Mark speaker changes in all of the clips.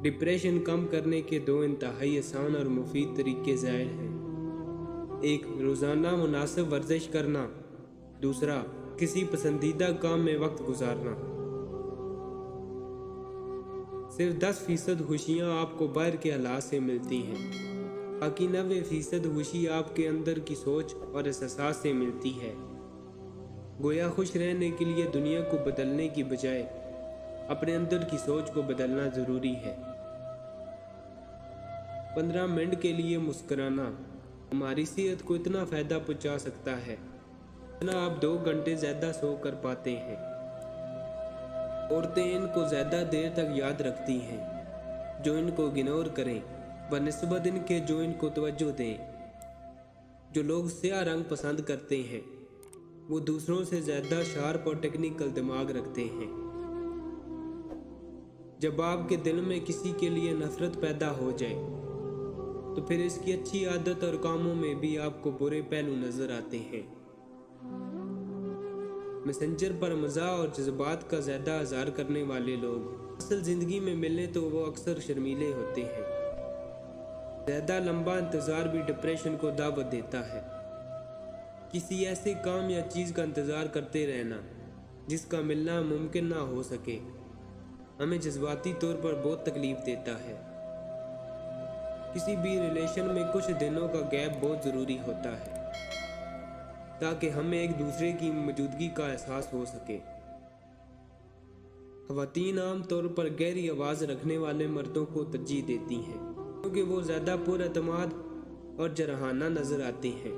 Speaker 1: Depression कम करने के दो इंतहाई आसान और मुफीद तरीके ज़ाहिर हैं। एक, रोज़ाना मुनासिब वर्जिश करना। दूसरा, किसी पसंदीदा काम में वक्त गुजारना। सिर्फ 10% खुशियाँ आपको बाहर के हालात से मिलती हैं, बाकी 90% खुशी आपके अंदर की सोच और एहसास से मिलती है। गोया खुश रहने के लिए दुनिया को बदलने की बजाय अपने अंदर की सोच को बदलना ज़रूरी है। 15 मिनट के लिए मुस्कुराना हमारी सेहत को इतना फ़ायदा पहुंचा सकता है जितना आप 2 घंटे ज़्यादा सो कर पाते हैं। औरतें इनको ज़्यादा देर तक याद रखती हैं जो इनको इग्नोर करें बनिस्बत इनके जो इनको तवज्जो दें। जो लोग स्याह रंग पसंद करते हैं वो दूसरों से ज़्यादा शार्प और टेक्निकल दिमाग रखते हैं। जब आपके दिल में किसी के लिए नफरत पैदा हो जाए तो फिर इसकी अच्छी आदत और कामों में भी आपको बुरे पहलू नजर आते हैं। मैसेंजर पर मज़ाक और जज्बात का ज़्यादा इज़हार करने वाले लोग असल ज़िंदगी में मिलने तो वो अक्सर शर्मीले होते हैं। ज़्यादा लंबा इंतज़ार भी डिप्रेशन को दावत देता है। किसी ऐसे काम या चीज़ का इंतज़ार करते रहना जिसका मिलना मुमकिन ना हो सके हमें जज्बाती तौर पर बहुत तकलीफ़ देता है। किसी भी रिलेशन में कुछ दिनों का गैप बहुत ज़रूरी होता है ताकि हमें एक दूसरे की मौजूदगी का एहसास हो सके। ख़वातीन आम तौर पर गहरी आवाज़ रखने वाले मर्दों को तरजीह देती हैं क्योंकि वो ज़्यादा पुरअतमाद और जरहाना नज़र आते हैं।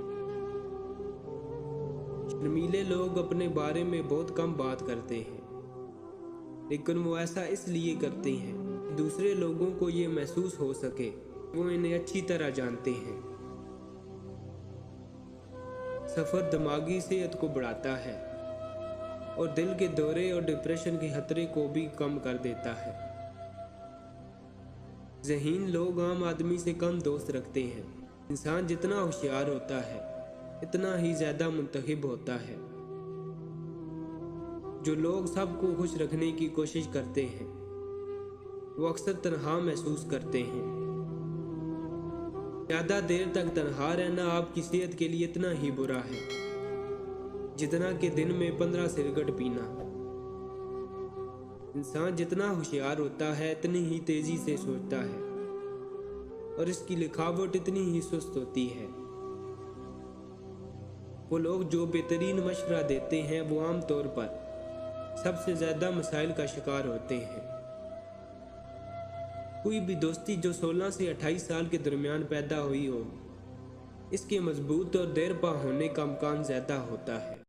Speaker 1: शर्मीले लोग अपने बारे में बहुत कम बात करते हैं, लेकिन वो ऐसा इसलिए करते हैं दूसरे लोगों को ये महसूस हो सके वो इन्हें अच्छी तरह जानते हैं। सफ़र दिमागी सेहत को बढ़ाता है और दिल के दौरे और डिप्रेशन के खतरे को भी कम कर देता है। ज़हीन लोग आम आदमी से कम दोस्त रखते हैं। इंसान जितना होशियार होता है इतना ही ज़्यादा मुंतखब होता है। जो लोग सबको खुश रखने की कोशिश करते हैं वो अक्सर तन्हा महसूस करते हैं। ज़्यादा देर तक तन्हा रहना आपकी सेहत के लिए इतना ही बुरा है जितना कि दिन में 15 सिगरेट पीना। इंसान जितना होशियार होता है इतनी ही तेज़ी से सोचता है और इसकी लिखावट इतनी ही सुस्त होती है। वो लोग जो बेहतरीन मशवरा देते हैं वो आम तौर पर सबसे ज़्यादा मसाइल का शिकार होते हैं। कोई भी दोस्ती जो 16 से 28 साल के दरमियान पैदा हुई हो इसके मजबूत और देरपा होने का इम्कान ज़्यादा होता है।